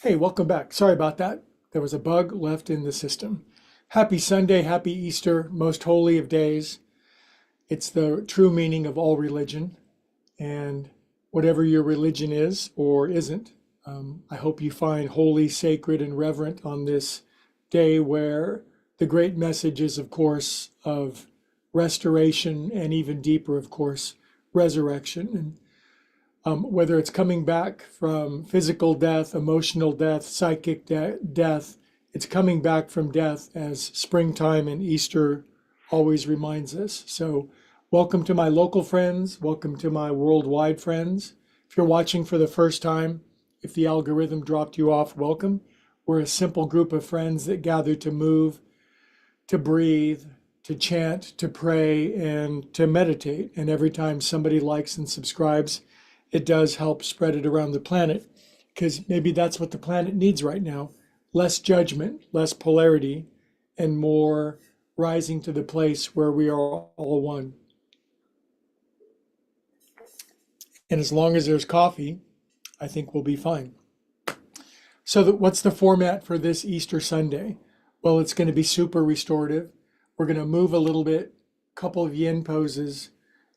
Hey, welcome back. Sorry about that. There was a bug left in the system. Happy Sunday, happy Easter, most holy of days. It's the true meaning of all religion. And whatever your religion is or isn't, I hope you find holy, sacred, and reverent on this day where the great message is, of course, of restoration and even deeper, of course, resurrection. And whether it's coming back from physical death, emotional death, psychic death, it's coming back from death as springtime and Easter always reminds us. So, welcome to my local friends, welcome to my worldwide friends. If you're watching for the first time, if the algorithm dropped you off, welcome. We're a simple group of friends that gather to move, to breathe, to chant, to pray, and to meditate. And every time somebody likes and subscribes, it does help spread it around the planet, because maybe that's what the planet needs right now. Less judgment, less polarity, and more rising to the place where we are all one. And as long as there's coffee, I think we'll be fine. So what's the format for this Easter Sunday? Well, it's going to be super restorative. We're going to move a little bit, couple of yin poses,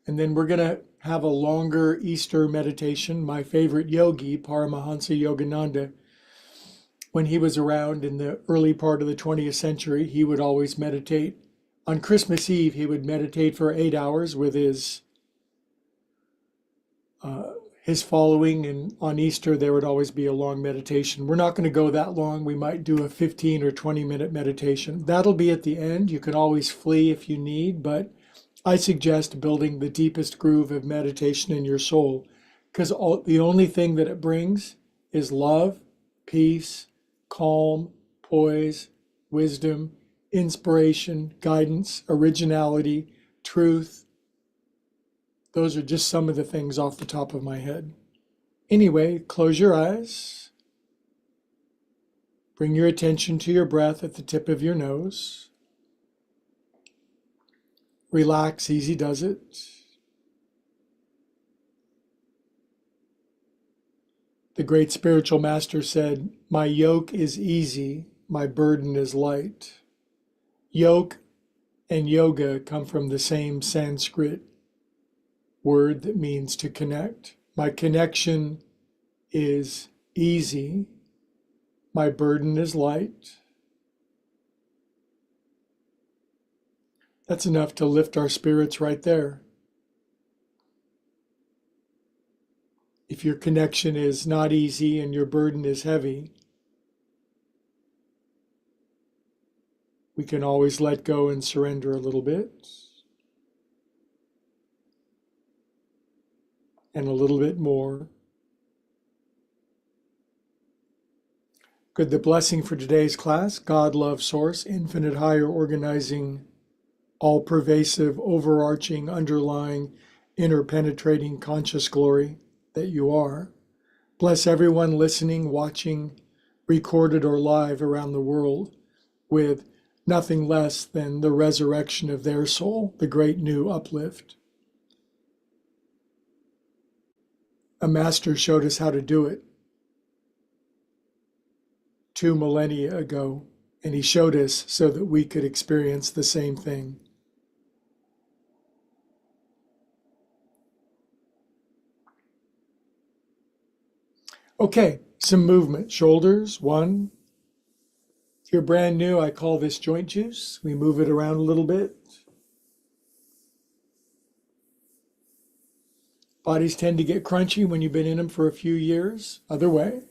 and then we're going to have a longer Easter meditation. My favorite yogi, Paramahansa Yogananda, when he was around in the early part of the 20th century, he would always meditate. On Christmas Eve, he would meditate for 8 hours with his following, and on Easter there would always be a long meditation. We're not going to go that long. We might do a 15 or 20-minute meditation. That'll be at the end. You can always flee if you need, but I suggest building the deepest groove of meditation in your soul, because the only thing that it brings is love, peace, calm, poise, wisdom, inspiration, guidance, originality, truth. Those are just some of the things off the top of my head. Anyway, close your eyes. Bring your attention to your breath at the tip of your nose. Relax, easy does it. The great spiritual master said, "My yoke is easy, my burden is light." Yoke and yoga come from the same Sanskrit word that means to connect. My connection is easy, my burden is light. That's enough to lift our spirits right there. If your connection is not easy and your burden is heavy, we can always let go and surrender a little bit. And a little bit more. Good. The blessing for today's class: God, love, source, infinite, higher, organizing, all pervasive, overarching, underlying, interpenetrating conscious glory that you are. Bless everyone listening, watching, recorded or live around the world with nothing less than the resurrection of their soul, the great new uplift. A master showed us how to do it 2 millennia ago, and he showed us so that we could experience the same thing. Okay, some movement. Shoulders, 1. If you're brand new, I call this joint juice. We move it around a little bit. Bodies tend to get crunchy when you've been in them for a few years. Other way.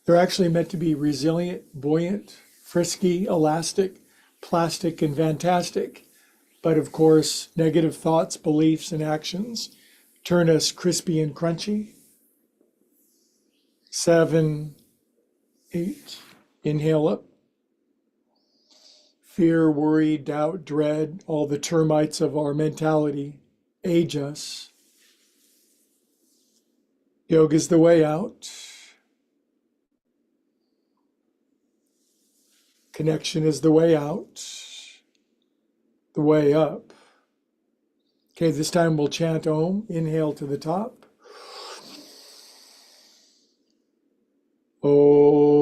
They're actually meant to be resilient, buoyant, frisky, elastic, plastic, and fantastic. But of course, negative thoughts, beliefs, and actions turn us crispy and crunchy. 7, 8. Inhale up. Fear, worry, doubt, dread, all the termites of our mentality age us. Yoga's the way out. Connection is the way out. The way up. Okay, this time we'll chant Om. Inhale to the top. Om.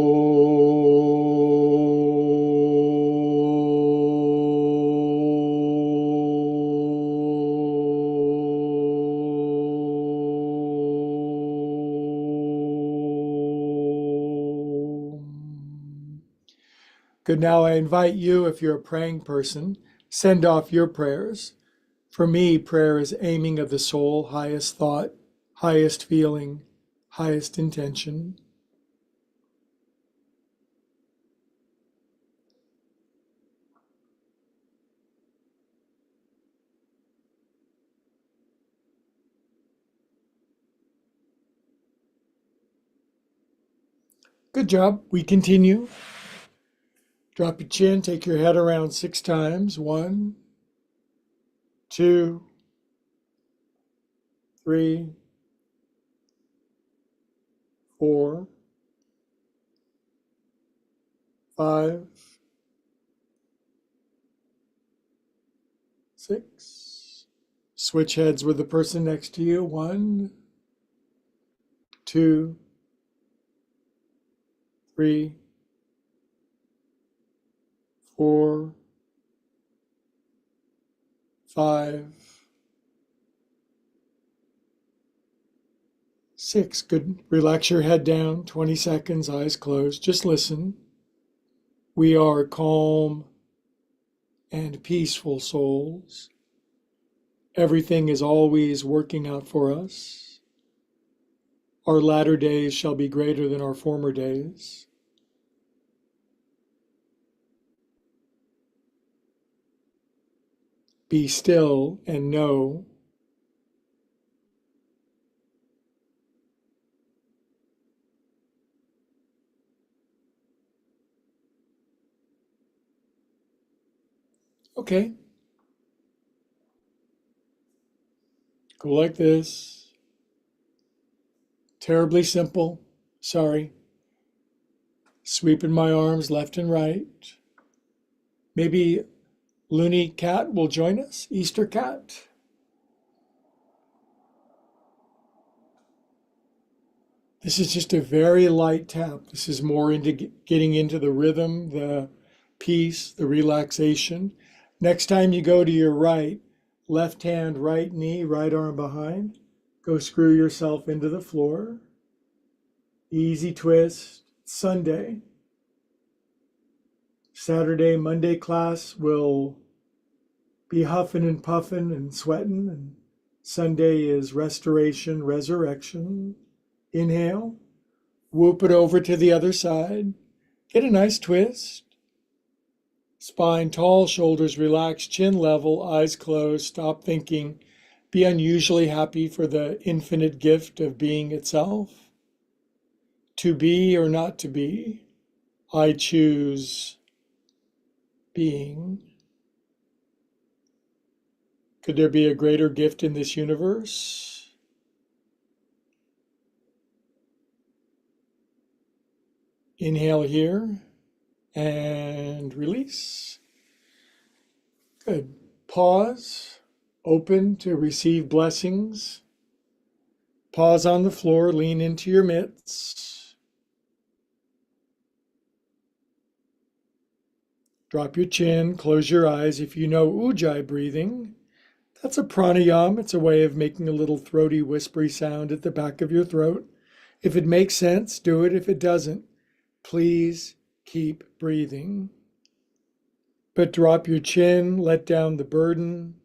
Good. Now I invite you, if you're a praying person, send off your prayers. For me, prayer is aiming of the soul, highest thought, highest feeling, highest intention. Good job. We continue. Drop your chin, take your head around 6 times. 1, 2, 3, 4, 5, 6. Switch heads with the person next to you. 1, 2, 3, 4, 5, 6. Good. Relax your head down. 20 seconds, eyes closed. Just listen. We are calm and peaceful souls. Everything is always working out for us. Our latter days shall be greater than our former days. Be still and know okay. Go like this. Terribly simple. Sorry. Sweeping my arms left and right. Maybe Looney Cat will join us. Easter Cat. This is just a very light tap. This is more into getting into the rhythm, the peace, the relaxation. Next time you go to your right, left hand, right knee, right arm behind, go screw yourself into the floor. Easy twist. Sunday. Saturday, Monday class will be huffing and puffing and sweating. And Sunday is restoration, resurrection. Inhale. Whoop it over to the other side. Get a nice twist. Spine tall, shoulders relaxed, chin level, eyes closed. Stop thinking. Be unusually happy for the infinite gift of being itself. To be or not to be, I choose being. Could there be a greater gift in this universe? Inhale here and release. Good. Pause, open to receive blessings. Pause on the floor, lean into your mitts. Drop your chin, close your eyes. If you know Ujjayi breathing, that's a pranayama. It's a way of making a little throaty, whispery sound at the back of your throat. If it makes sense, do it. If it doesn't, please keep breathing. But drop your chin, let down the burden.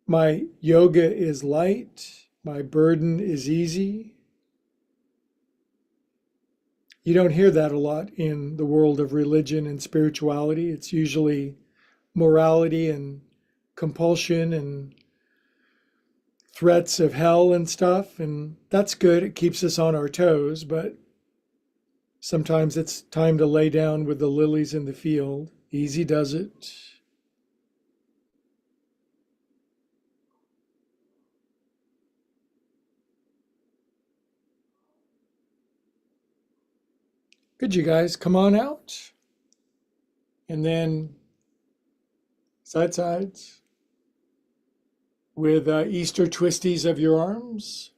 My yoga is light. My burden is easy. You don't hear that a lot in the world of religion and spirituality. It's usually morality and compulsion and threats of hell and stuff. And that's good. It keeps us on our toes. But sometimes it's time to lay down with the lilies in the field. Easy does it. Good, you guys. Come on out. And then sides with Easter twisties of your arms.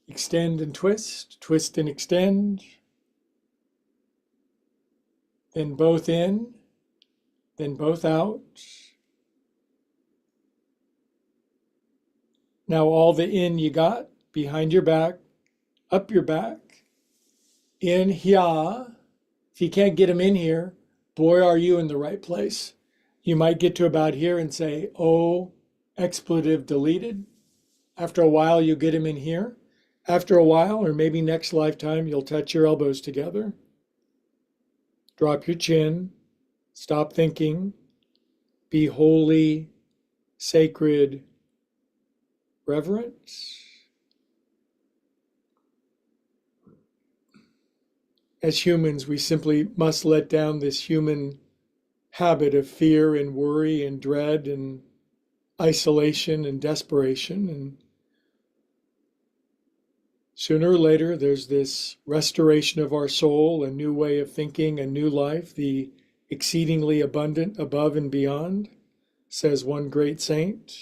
Extend and twist and extend. Then both in, then both out. Now all the in you got, behind your back, up your back. in here. If you can't get them in here, boy, are you in the right place. You might get to about here and say, oh, expletive deleted. After a while, you'll get them in here. After a while, or maybe next lifetime, you'll touch your elbows together. Drop your chin. Stop thinking. Be holy, sacred, reverent. As humans, we simply must let down this human habit of fear and worry and dread and isolation and desperation. And sooner or later, there's this restoration of our soul, a new way of thinking, a new life, the exceedingly abundant above and beyond, says one great saint.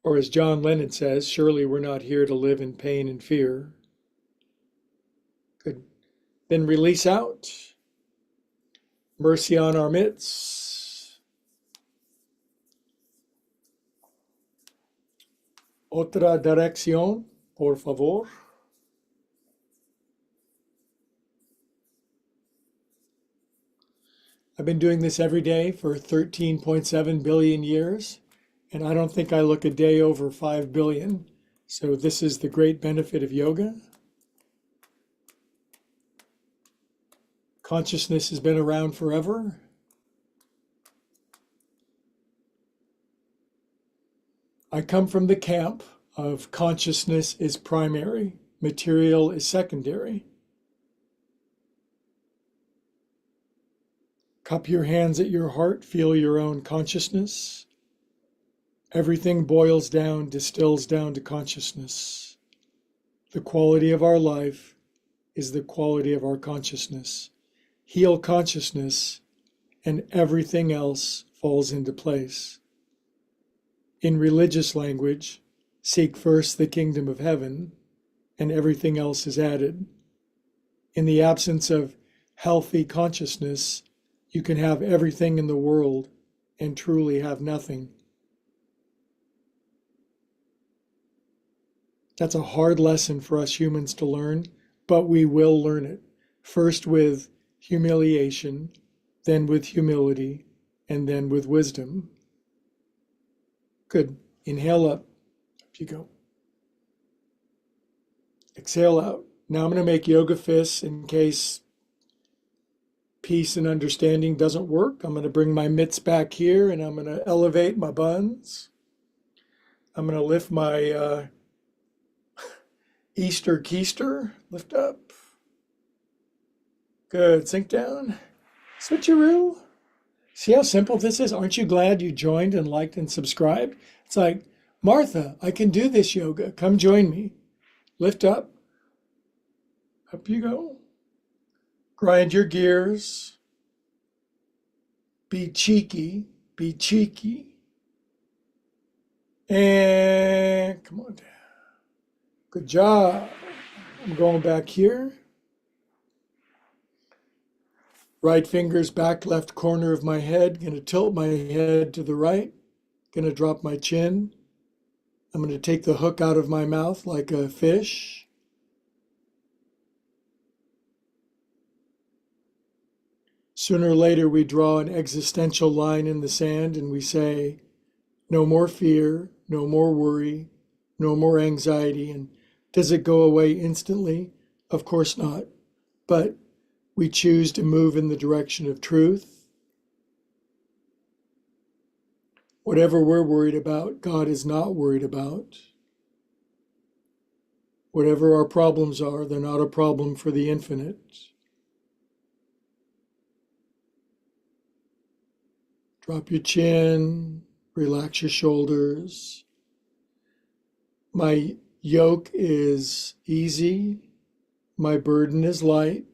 Or as John Lennon says, surely we're not here to live in pain and fear. Good. Then release out. Mercy on our midst. Otra dirección, por favor. I've been doing this every day for 13.7 billion years, and I don't think I look a day over 5 billion. So this is the great benefit of yoga. Consciousness has been around forever. I come from the camp of consciousness is primary, material is secondary. Cup your hands at your heart, feel your own consciousness. Everything boils down, distills down to consciousness. The quality of our life is the quality of our consciousness. Heal consciousness, and everything else falls into place. In religious language, seek first the kingdom of heaven, and everything else is added. In the absence of healthy consciousness, you can have everything in the world and truly have nothing. That's a hard lesson for us humans to learn, but we will learn it. First with humiliation, then with humility, and then with wisdom. Good. Inhale up. Up you go. Exhale out. Now I'm going to make yoga fists in case peace and understanding doesn't work. I'm going to bring my mitts back here and I'm going to elevate my buns. I'm going to lift my Easter keister. Lift up. Good. Sink down. Switcheroo. See how simple this is? Aren't you glad you joined and liked and subscribed? It's like, Martha, I can do this yoga. Come join me. Lift up. Up you go. Grind your gears. Be cheeky. Be cheeky. And come on down. Good job. I'm going back here. Right finger's back left corner of my head. Going to tilt my head to the right. Going to drop my chin. I'm going to take the hook out of my mouth like a fish. Sooner or later, we draw an existential line in the sand and we say, no more fear, no more worry, no more anxiety. And does it go away instantly? Of course not. But we choose to move in the direction of truth. Whatever we're worried about, God is not worried about. Whatever our problems are, they're not a problem for the infinite. Drop your chin, relax your shoulders. My yoke is easy. My burden is light.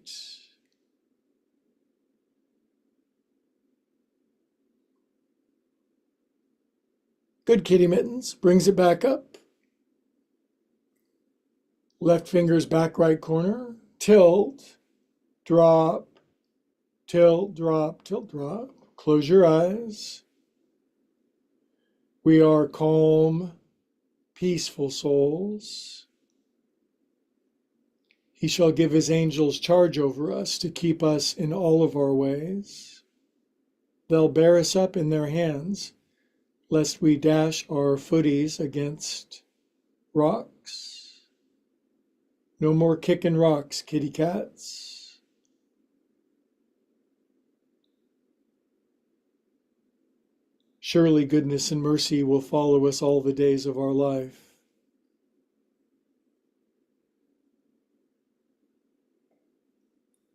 Good, kitty mittens. Brings it back up. Left finger's back right corner. Tilt, drop, tilt, drop, tilt, drop. Close your eyes. We are calm, peaceful souls. He shall give his angels charge over us to keep us in all of our ways. They'll bear us up in their hands, lest we dash our footies against rocks. No more kicking rocks, kitty cats. Surely goodness and mercy will follow us all the days of our life.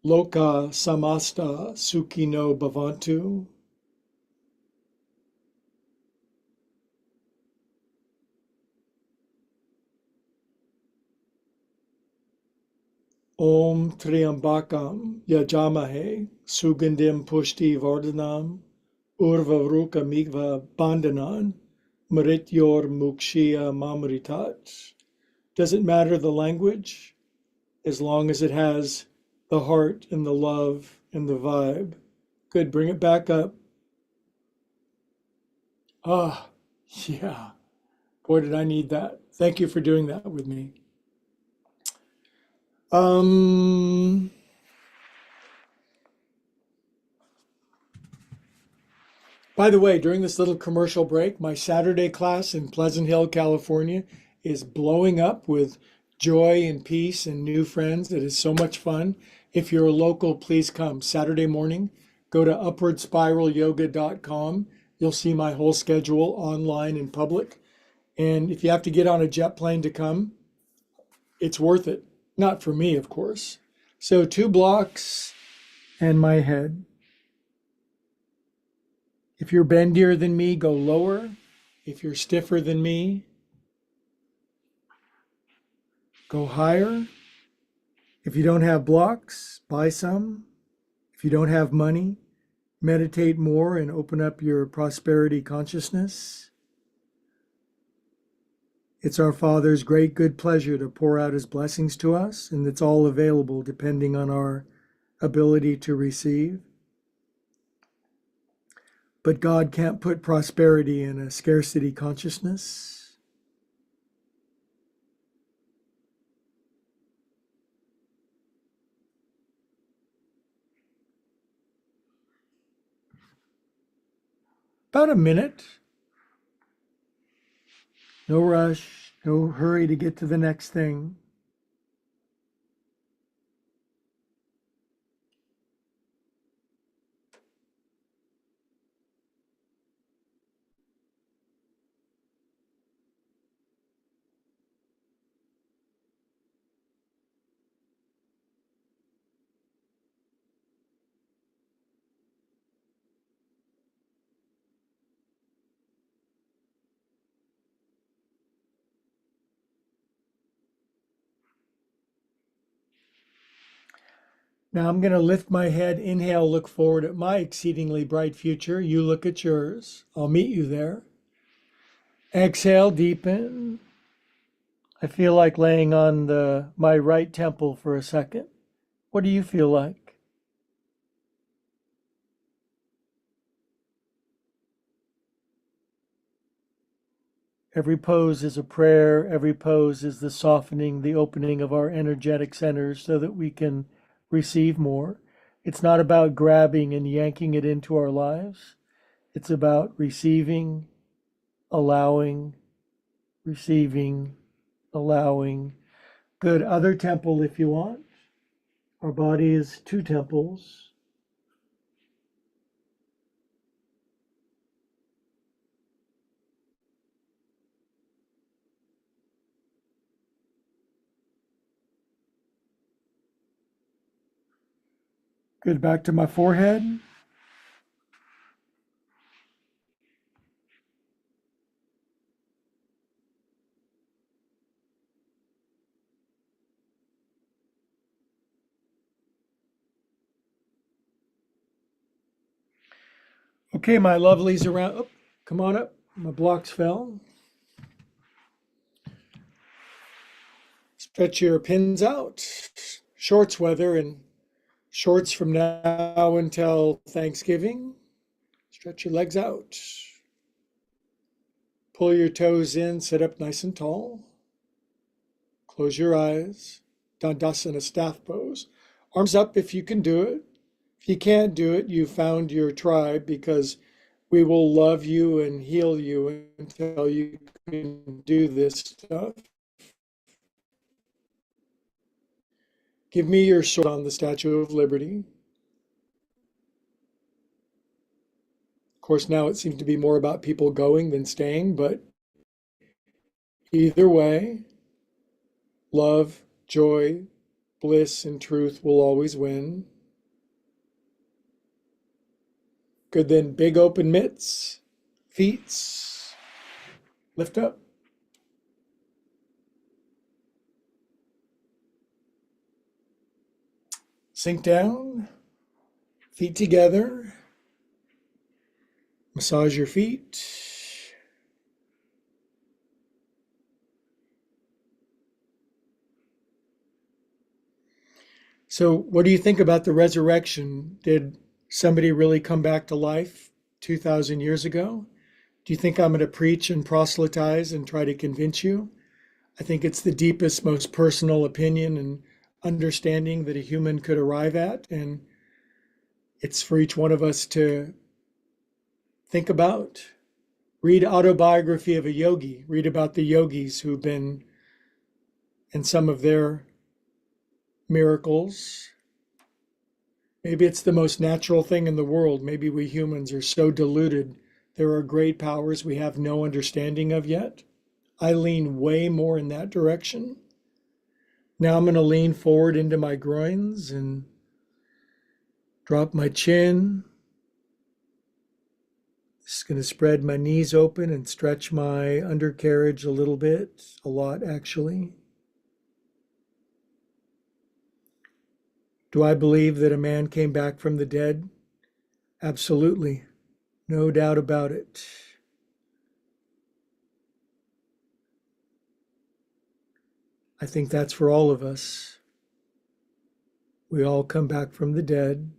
Loka samasta sukhino bhavantu. Om Triambakam Yajamahe Sugandim Pushti Vardhanam Urvaruka Mikva Bandhanan Marityor Mukshya Mamritat. Doesn't matter the language, as long as it has the heart and the love and the vibe. Good, bring it back up. Ah, yeah. Boy, did I need that. Thank you for doing that with me. By the way, during this little commercial break, my Saturday class in Pleasant Hill, California is blowing up with joy and peace and new friends. It is so much fun. If you're a local, please come. Saturday morning, go to upwardspiralyoga.com. You'll see my whole schedule online in public. And if you have to get on a jet plane to come, it's worth it. Not for me, of course. So 2 blocks and my head. If you're bendier than me, go lower. If you're stiffer than me, go higher. If you don't have blocks, buy some. If you don't have money, meditate more and open up your prosperity consciousness. It's our Father's great good pleasure to pour out his blessings to us, and it's all available depending on our ability to receive. But God can't put prosperity in a scarcity consciousness. About a minute. No rush, no hurry to get to the next thing. Now I'm going to lift my head, inhale, look forward at my exceedingly bright future. You look at yours. I'll meet you there. Exhale, deepen. I feel like laying on my right temple for a second. What do you feel like? Every pose is a prayer. Every pose is the softening, the opening of our energetic centers so that we can receive more. It's not about grabbing and yanking it into our lives. It's about receiving, allowing, receiving, allowing. Good. Other temple if you want. Our body is 2 temples. Good. Back to my forehead. Okay, my lovelies around. Oh, come on up. My blocks fell. Stretch your pins out. Shorts weather and shorts from now until Thanksgiving. Stretch your legs out. Pull your toes in, sit up nice and tall. Close your eyes. Dandasana staff pose. Arms up if you can do it. If you can't do it, you found your tribe, because we will love you and heal you until you can do this stuff. Give me your sword on the Statue of Liberty. Of course, now it seems to be more about people going than staying, but either way, love, joy, bliss, and truth will always win. Good, then big open mitts, feet, lift up. Sink down, feet together. Massage your feet. So, what do you think about the resurrection? Did somebody really come back to life 2,000 years ago? Do you think I'm going to preach and proselytize and try to convince you? I think it's the deepest, most personal opinion and understanding that a human could arrive at. And it's for each one of us to think about. Read autobiography of a yogi. Read about the yogis who've been, and some of their miracles. Maybe it's the most natural thing in the world. Maybe we humans are so deluded. There are great powers we have no understanding of yet. I lean way more in that direction. Now I'm going to lean forward into my groins and drop my chin. Just going to spread my knees open and stretch my undercarriage a little bit, a lot actually. Do I believe that a man came back from the dead? Absolutely. No doubt about it. I think that's for all of us. We all come back from the dead.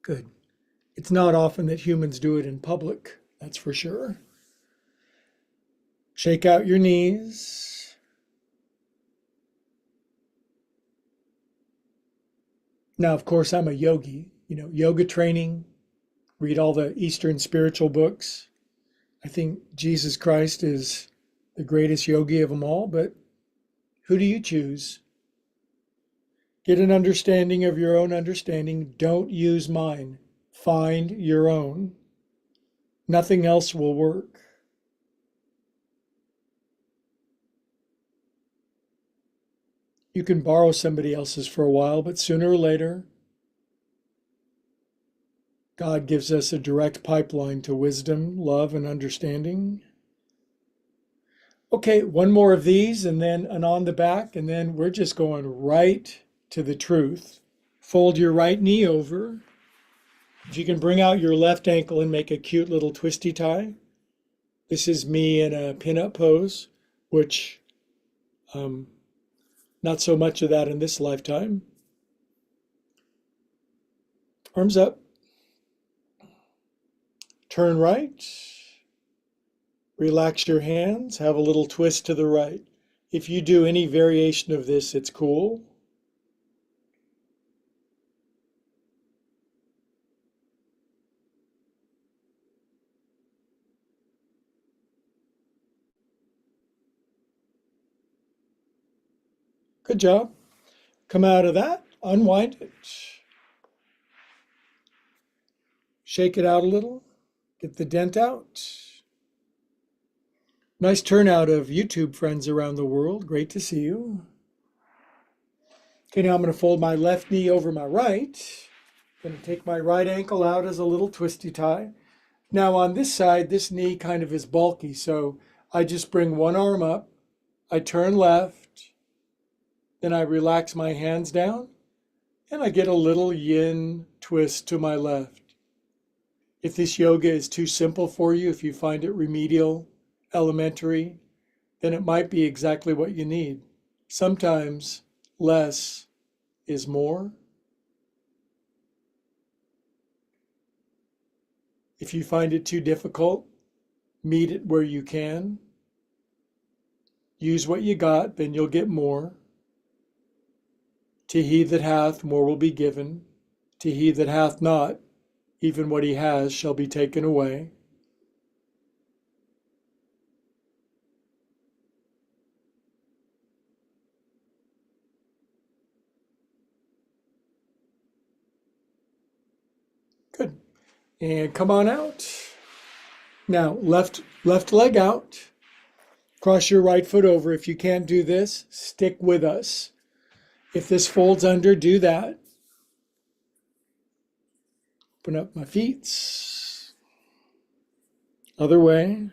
Good. It's not often that humans do it in public, that's for sure. Shake out your knees. Now, of course, I'm a yogi, yoga training, read all the Eastern spiritual books. I think Jesus Christ is the greatest yogi of them all, but who do you choose? Get an understanding of your own understanding. Don't use mine. Find your own. Nothing else will work. You can borrow somebody else's for a while, but sooner or later, God gives us a direct pipeline to wisdom, love, and understanding. Okay, one more of these and then an on the back, and then we're just going right to the truth. Fold your right knee over. If you can bring out your left ankle and make a cute little twisty tie. This is me in a pinup pose, which not so much of that in this lifetime. Arms up. Turn right. Relax your hands. Have a little twist to the right. If you do any variation of this, it's cool. Good job. Come out of that. Unwind it. Shake it out a little. Get the dent out. Nice turnout of YouTube friends around the world. Great to see you. Okay, now I'm going to fold my left knee over my right. Going to take my right ankle out as a little twisty tie. Now on this side, this knee kind of is bulky, so I just bring one arm up. I turn left. Then I relax my hands down. And I get a little yin twist to my left. If this yoga is too simple for you, if you find it remedial, elementary, then it might be exactly what you need. Sometimes less is more. If you find it too difficult, Meet it where you can. Use what you got, then you'll get more. To he that hath, more will be given. To he that hath not, even what he has shall be taken away. Good. And come on out. Now, left leg out. Cross your right foot over. If you can't do this, stick with us. If this folds under, do that. Open up my feet. Other way.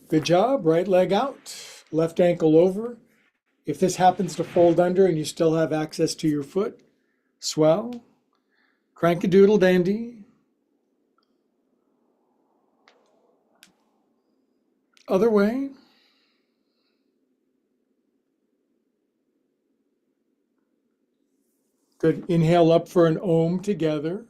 Good job. Right leg out. Left ankle over. If this happens to fold under and you still have access to your foot, swell. Crank-a-doodle dandy. Other way. Good. Inhale up for an Om together.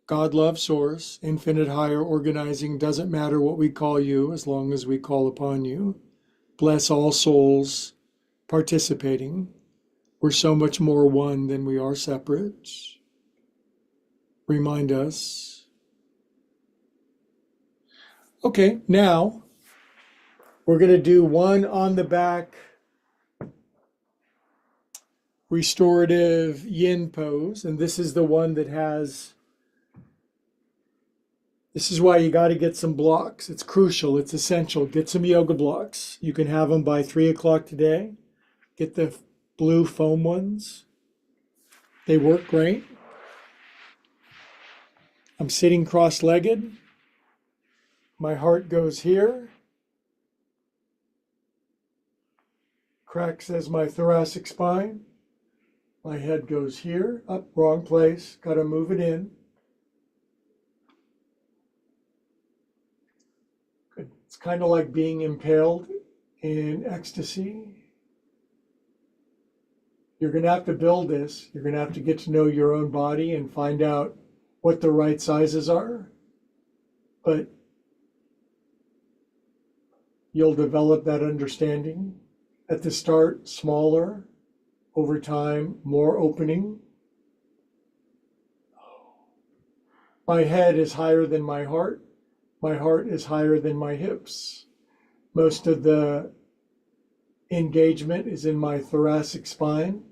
God, love, source, infinite higher organizing, doesn't matter what we call you as long as we call upon you. Bless all souls participating. We're so much more one than we are separate. Remind us. Okay, now we're going to do one on the back restorative yin pose. And this is the one that has, this is why you got to get some blocks. It's crucial. It's essential. Get some yoga blocks. You can have them by 3 o'clock today. Get the blue foam ones. They work great. I'm sitting cross-legged. My heart goes here. Cracks as my thoracic spine. My head goes here, up, wrong place. Got to move it in. Good. It's kind of like being impaled in ecstasy. You're going to have to build this. You're going to have to get to know your own body and find out what the right sizes are. But you'll develop that understanding. At the start, smaller. Over time, more opening. My head is higher than my heart. My heart is higher than my hips. Most of the engagement is in my thoracic spine.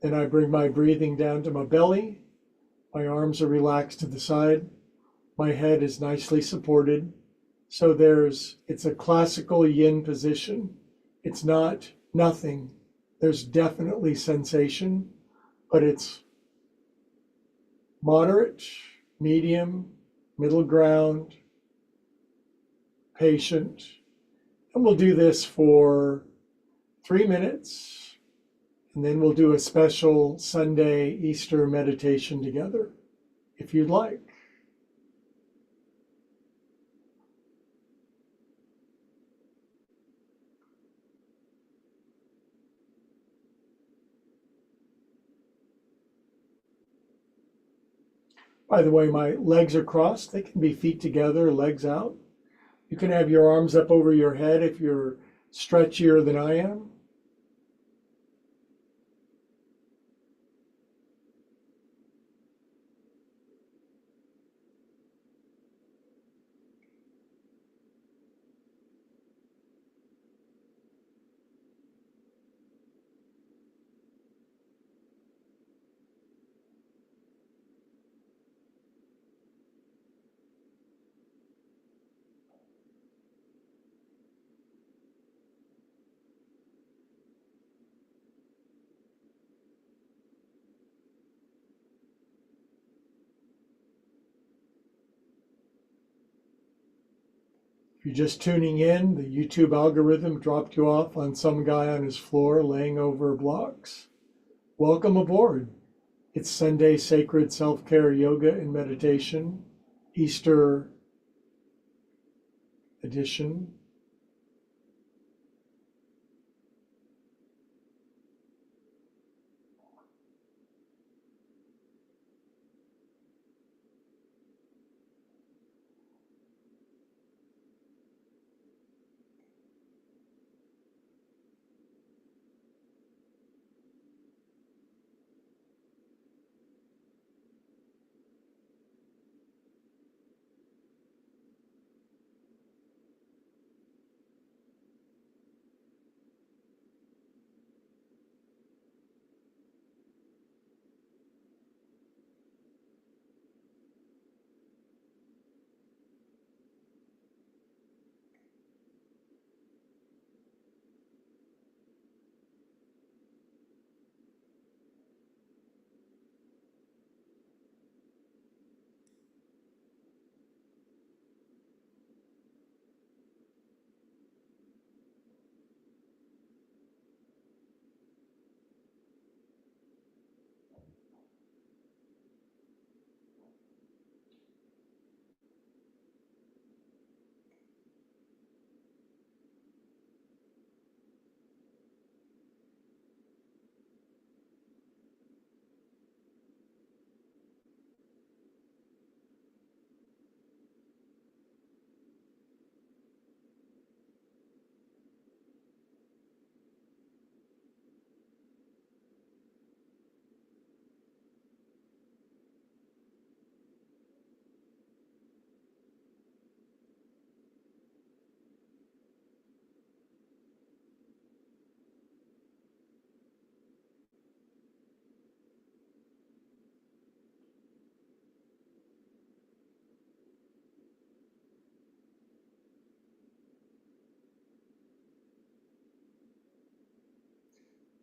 Then I bring my breathing down to my belly. My arms are relaxed to the side. My head is nicely supported. So it's a classical yin position. It's not nothing. There's definitely sensation, but it's moderate, medium, middle ground, patient. And we'll do this for 3 minutes, and then we'll do a special Sunday Easter meditation together, if you'd like. By the way, my legs are crossed. They can be feet together, legs out. You can have your arms up over your head if you're stretchier than I am. If you're just tuning in, the YouTube algorithm dropped you off on some guy on his floor laying over blocks. Welcome aboard. It's Sunday Sacred Self-Care Yoga and Meditation, Easter edition.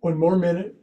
One more minute.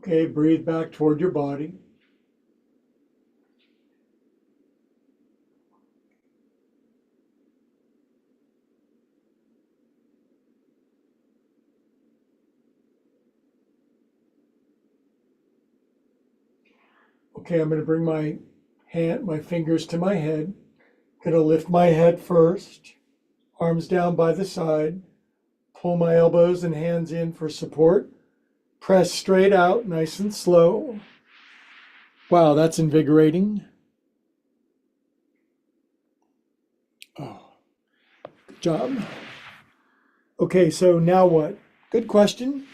Okay, breathe back toward your body. Okay, I'm going to bring my fingers to my head. Going to lift my head first, arms down by the side, pull my elbows and hands in for support. Press straight out, nice and slow. Wow, that's invigorating. Oh, good job. Okay, so now what? Good question.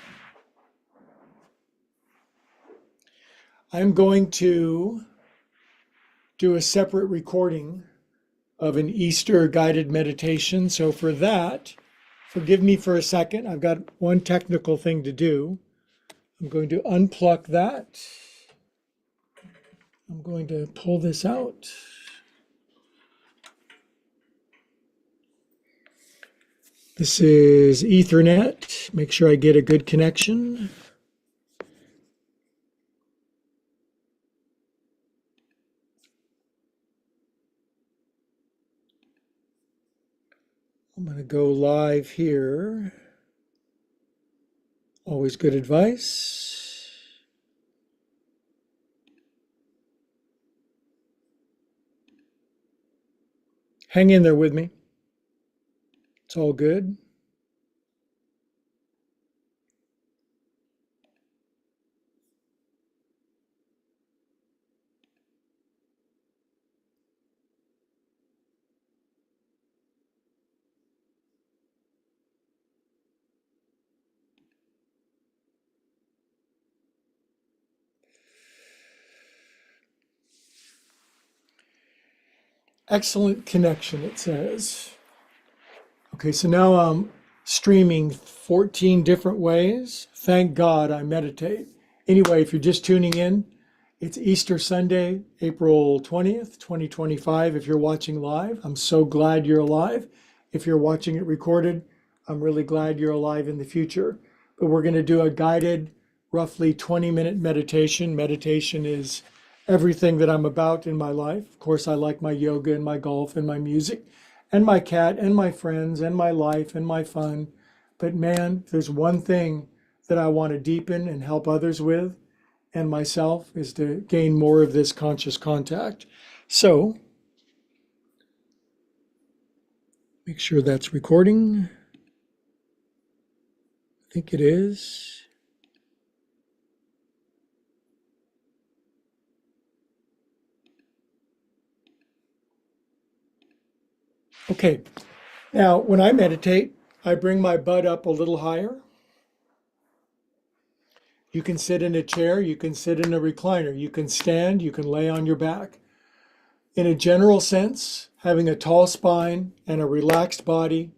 I'm going to do a separate recording of an Easter guided meditation. So for that, forgive me for a second. I've got one technical thing to do. I'm going to unplug that. I'm going to pull this out. This is Ethernet. Make sure I get a good connection. I'm going to go live here. Always good advice. Hang in there with me. It's all good. Excellent connection, it says. Okay, so now I'm streaming 14 different ways. Thank God I meditate. Anyway, if you're just tuning in, it's Easter Sunday, April 20th, 2025. If you're watching live, I'm so glad you're alive. If you're watching it recorded, I'm really glad you're alive in the future. But we're going to do a guided, roughly 20-minute meditation. Meditation is everything that I'm about in my life. Of course, I like my yoga and my golf and my music and my cat and my friends and my life and my fun. But man, there's one thing that I want to deepen and help others with and myself is to gain more of this conscious contact. So make sure that's recording. I think it is. Okay, now when I meditate, I bring my butt up a little higher. You can sit in a chair, you can sit in a recliner, you can stand, you can lay on your back. In a general sense, having a tall spine and a relaxed body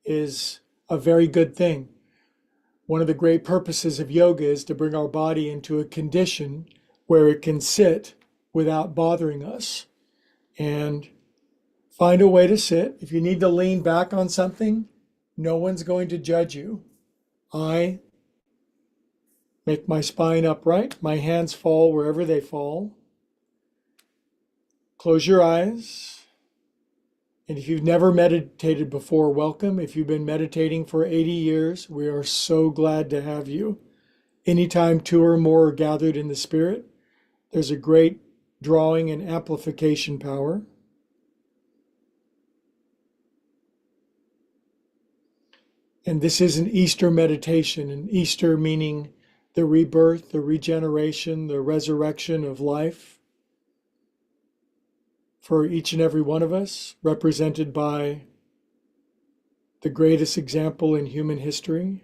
is a very good thing. One of the great purposes of yoga is to bring our body into a condition where it can sit without bothering us. And find a way to sit. If you need to lean back on something, no one's going to judge you. I make my spine upright. My hands fall wherever they fall. Close your eyes. And if you've never meditated before, welcome. If you've been meditating for 80 years, we are so glad to have you. Anytime two or more are gathered in the Spirit, there's a great drawing and amplification power. And this is an Easter meditation, and Easter meaning the rebirth, the regeneration, the resurrection of life for each and every one of us, represented by the greatest example in human history.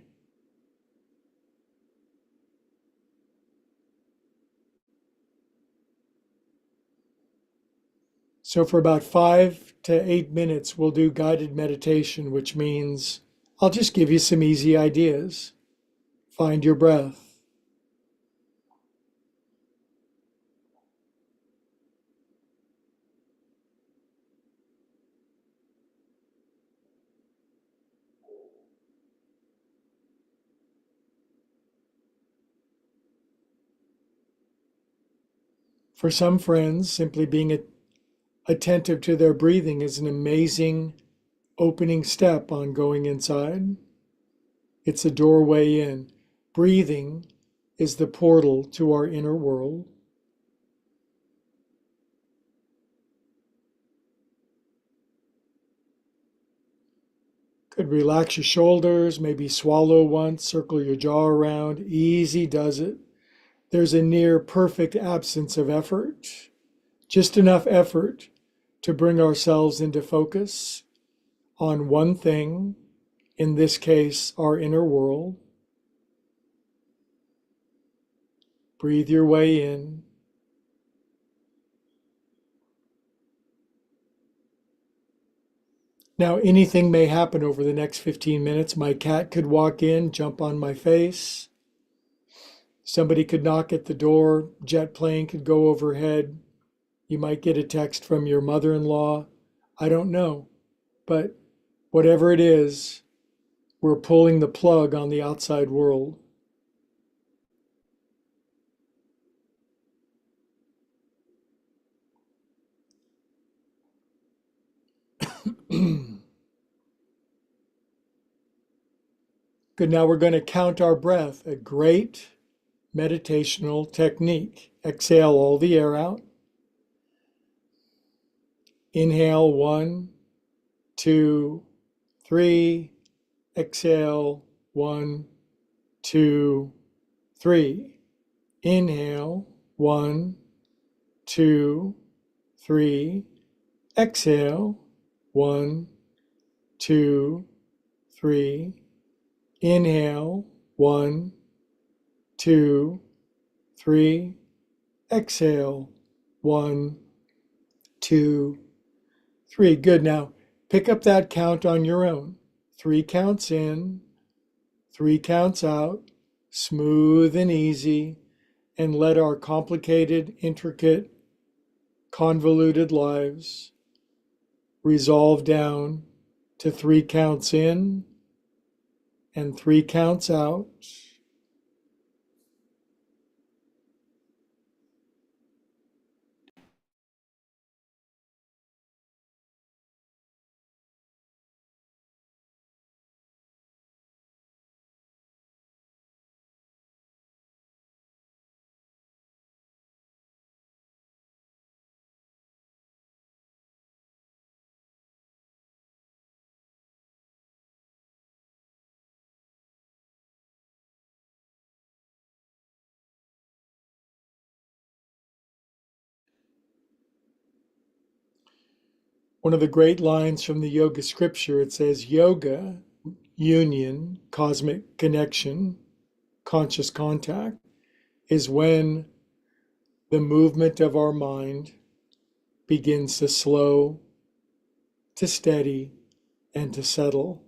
So for about 5 to 8 minutes, we'll do guided meditation, which means I'll just give you some easy ideas. Find your breath. For some friends, simply being attentive to their breathing is an amazing opening step on going inside. It's a doorway in. Breathing is the portal to our inner world. Could relax your shoulders, maybe swallow once, circle your jaw around. Easy does it. There's a near perfect absence of effort, just enough effort to bring ourselves into focus on one thing, in this case, our inner world. Breathe your way in. Now, anything may happen over the next 15 minutes. My cat could walk in, jump on my face. Somebody could knock at the door. Jet plane could go overhead. You might get a text from your mother-in-law. I don't know. But whatever it is, we're pulling the plug on the outside world. Good, now we're going to count our breath, a great meditational technique. Exhale all the air out. Inhale 1, 2, 3. Exhale 1, 2, 3. Inhale 1, 2, 3. Exhale 1, 2, 3. Inhale 1, 2, 3. Exhale 1, 2, 3. Good. Now pick up that count on your own. 3 counts in, 3 counts out, smooth and easy, and let our complicated, intricate, convoluted lives resolve down to 3 counts in and 3 counts out. One of the great lines from the yoga scripture, it says, yoga, union, cosmic connection, conscious contact, is when the movement of our mind begins to slow, to steady, and to settle.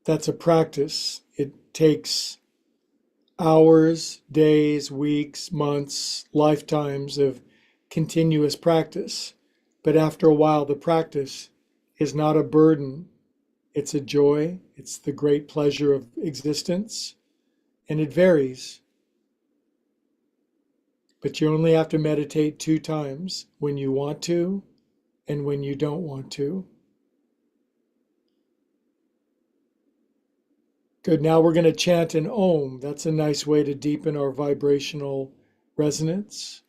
That's a practice. It takes hours, days, weeks, months, lifetimes of continuous practice. But after a while, the practice is not a burden. It's a joy. It's the great pleasure of existence. And it varies. But you only have to meditate 2 times, when you want to and when you don't want to. Good. Now we're going to chant an Om. That's a nice way to deepen our vibrational resonance.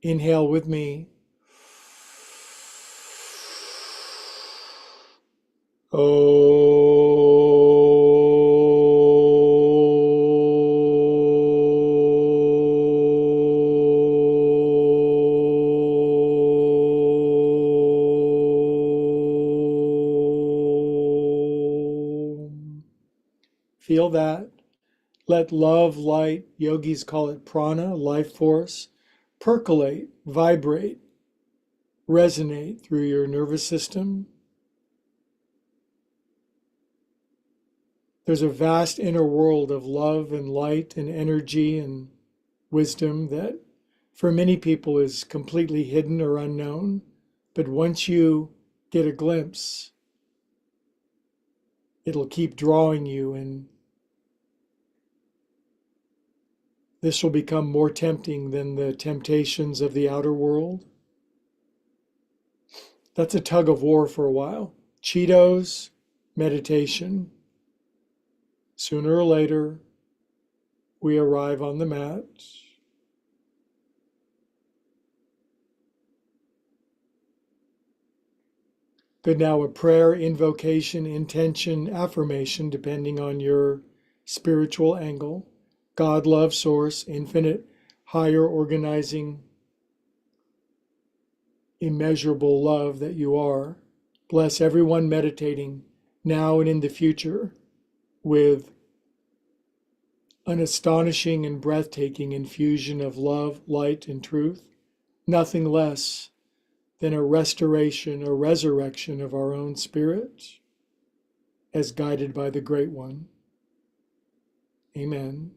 Inhale with me. Feel that. Let love, light, yogis call it prana, life force, percolate, vibrate, resonate through your nervous system. There's a vast inner world of love and light and energy and wisdom that for many people is completely hidden or unknown. But once you get a glimpse, it'll keep drawing you, and this will become more tempting than the temptations of the outer world. That's a tug of war for a while. Cheetos, meditation. Sooner or later, we arrive on the mat. Good. Now a prayer, invocation, intention, affirmation, depending on your spiritual angle. God, love, source, infinite, higher organizing, immeasurable love that you are. Bless everyone meditating now and in the future with an astonishing and breathtaking infusion of love, light, and truth. Nothing less than a restoration, a resurrection of our own spirit as guided by the Great One. Amen.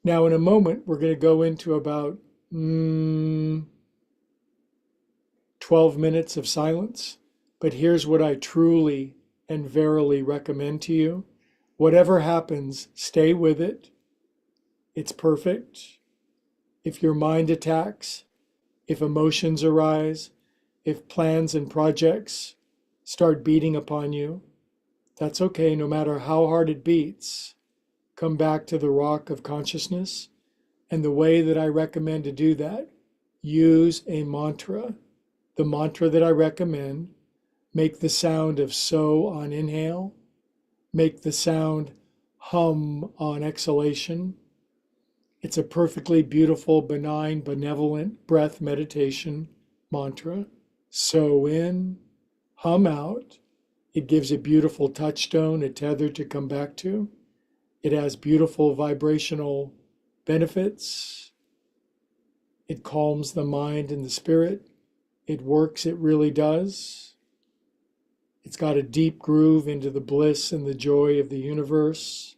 Now, in a moment, we're going to go into about 12 minutes of silence. But here's what I truly and verily recommend to you. Whatever happens, stay with it. It's perfect. If your mind attacks, if emotions arise, if plans and projects start beating upon you, that's okay. No matter how hard it beats, come back to the rock of consciousness. And the way that I recommend to do that, use a mantra. The mantra that I recommend, make the sound of so on inhale, make the sound hum on exhalation. It's a perfectly beautiful, benign, benevolent breath meditation mantra. So in, hum out. It gives a beautiful touchstone, a tether to come back to. It has beautiful vibrational benefits. It calms the mind and the spirit. It works, it really does. It's got a deep groove into the bliss and the joy of the universe.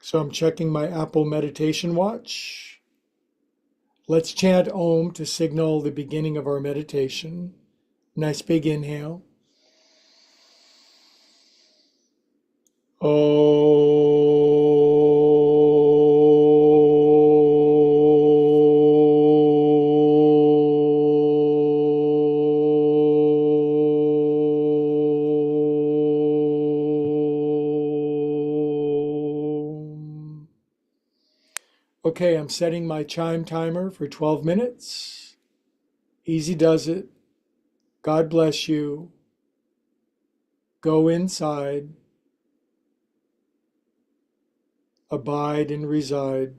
So I'm checking my Apple meditation watch. Let's chant Om to signal the beginning of our meditation. Nice big inhale. Okay, I'm setting my chime timer for 12 minutes. Easy does it. God bless you. Go inside. Abide and reside.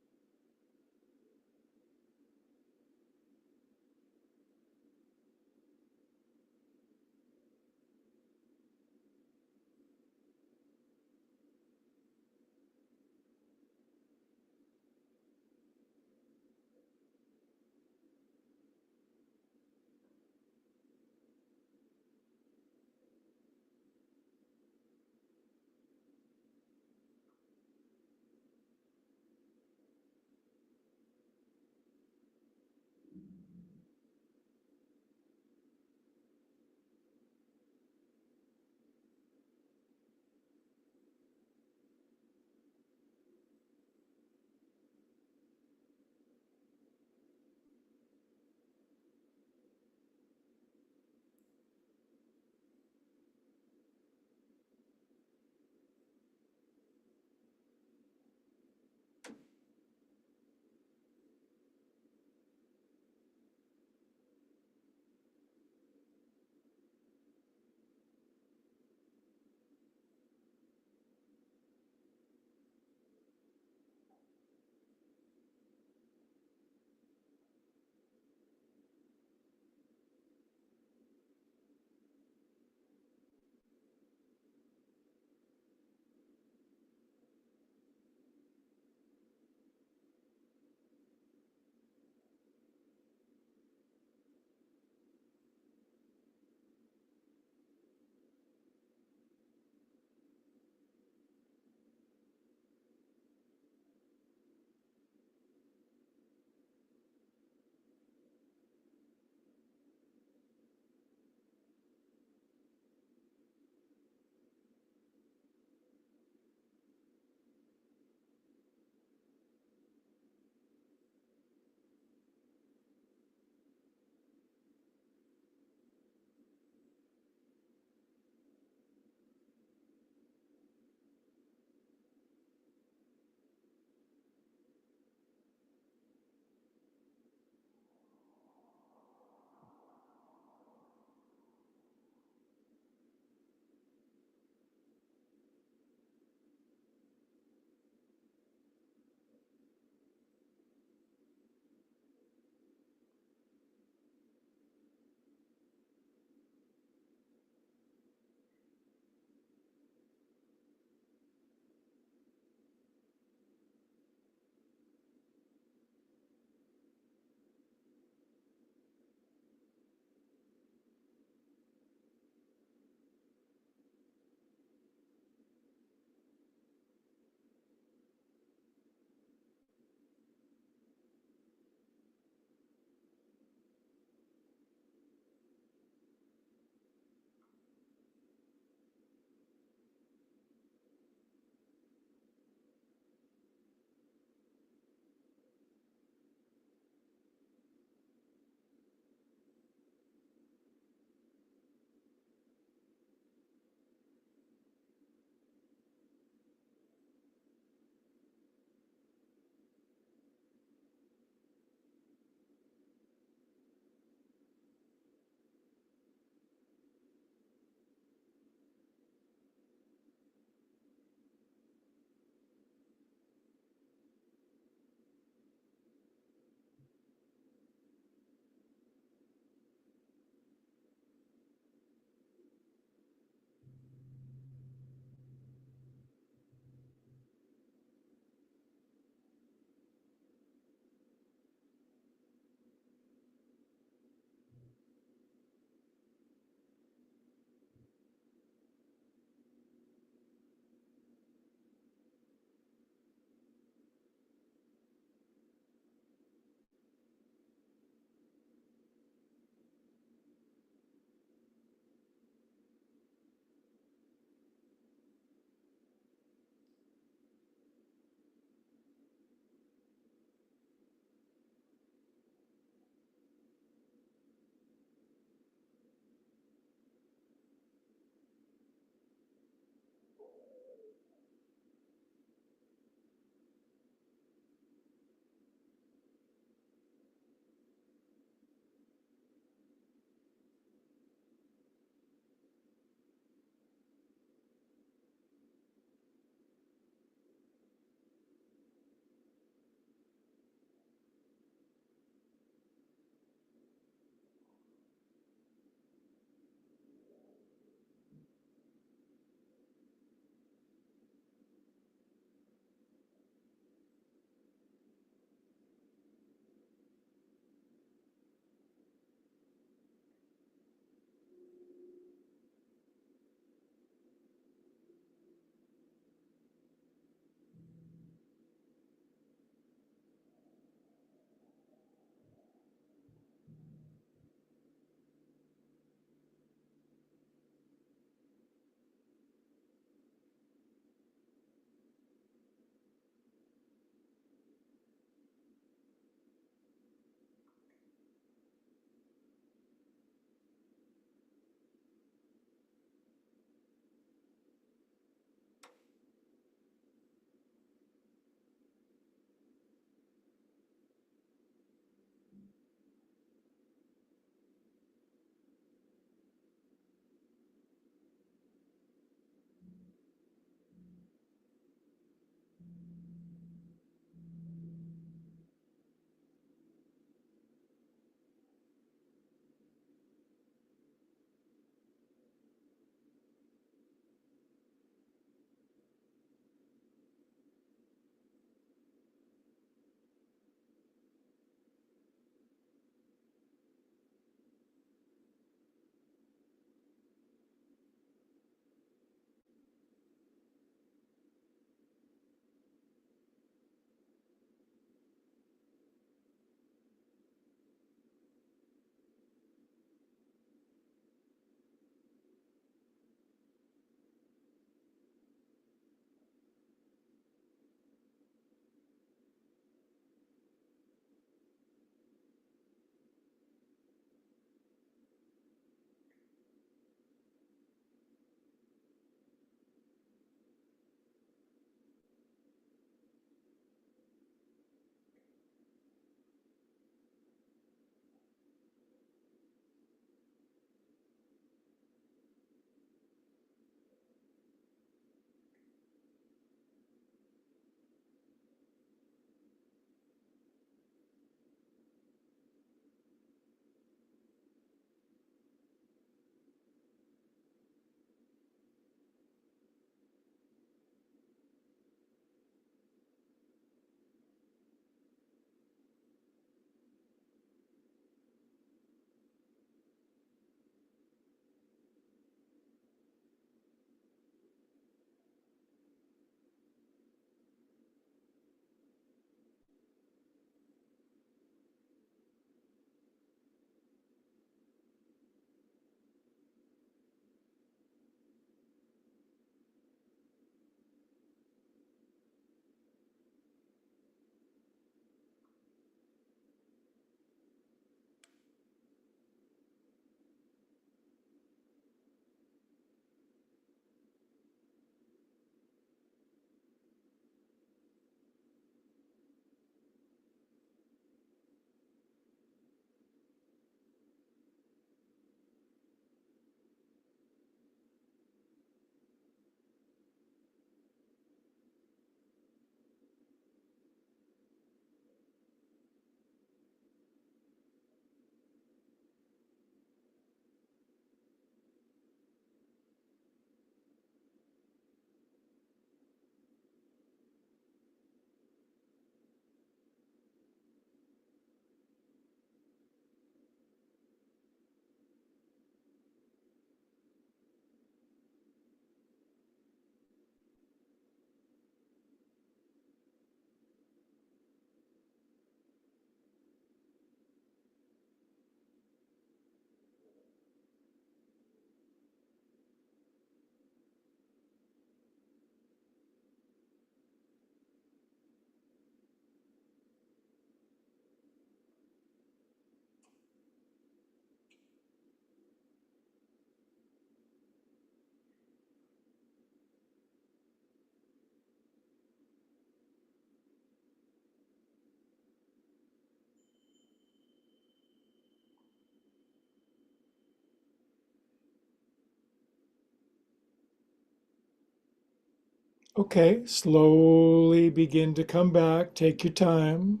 Okay, slowly begin to come back. Take your time.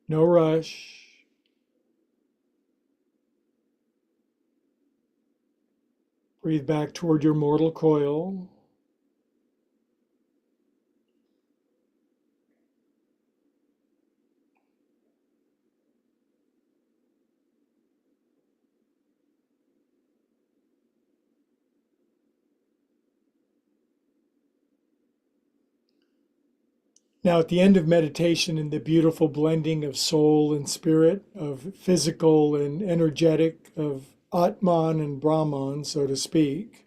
No rush. Breathe back toward your mortal coil. Now, at the end of meditation, in the beautiful blending of soul and spirit, of physical and energetic, of Atman and Brahman, so to speak,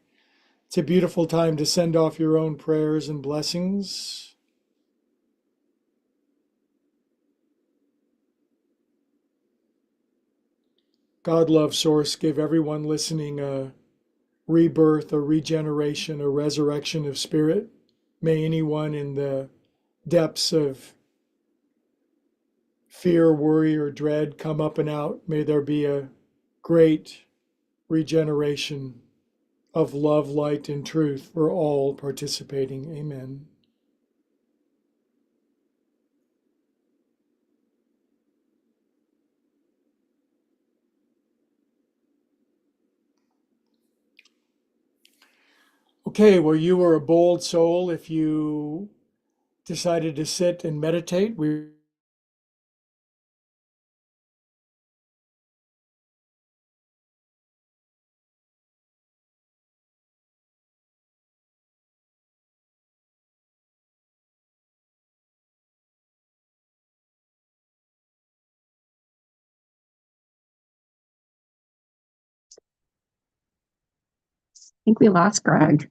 it's a beautiful time to send off your own prayers and blessings. God, love, source, give everyone listening a rebirth, a regeneration, a resurrection of spirit. May anyone in the depths of fear, worry, or dread come up and out. May there be a great regeneration of love, light, and truth for all participating. Amen. Okay, well, you were a bold soul if you decided to sit and meditate. Think we lost Greg.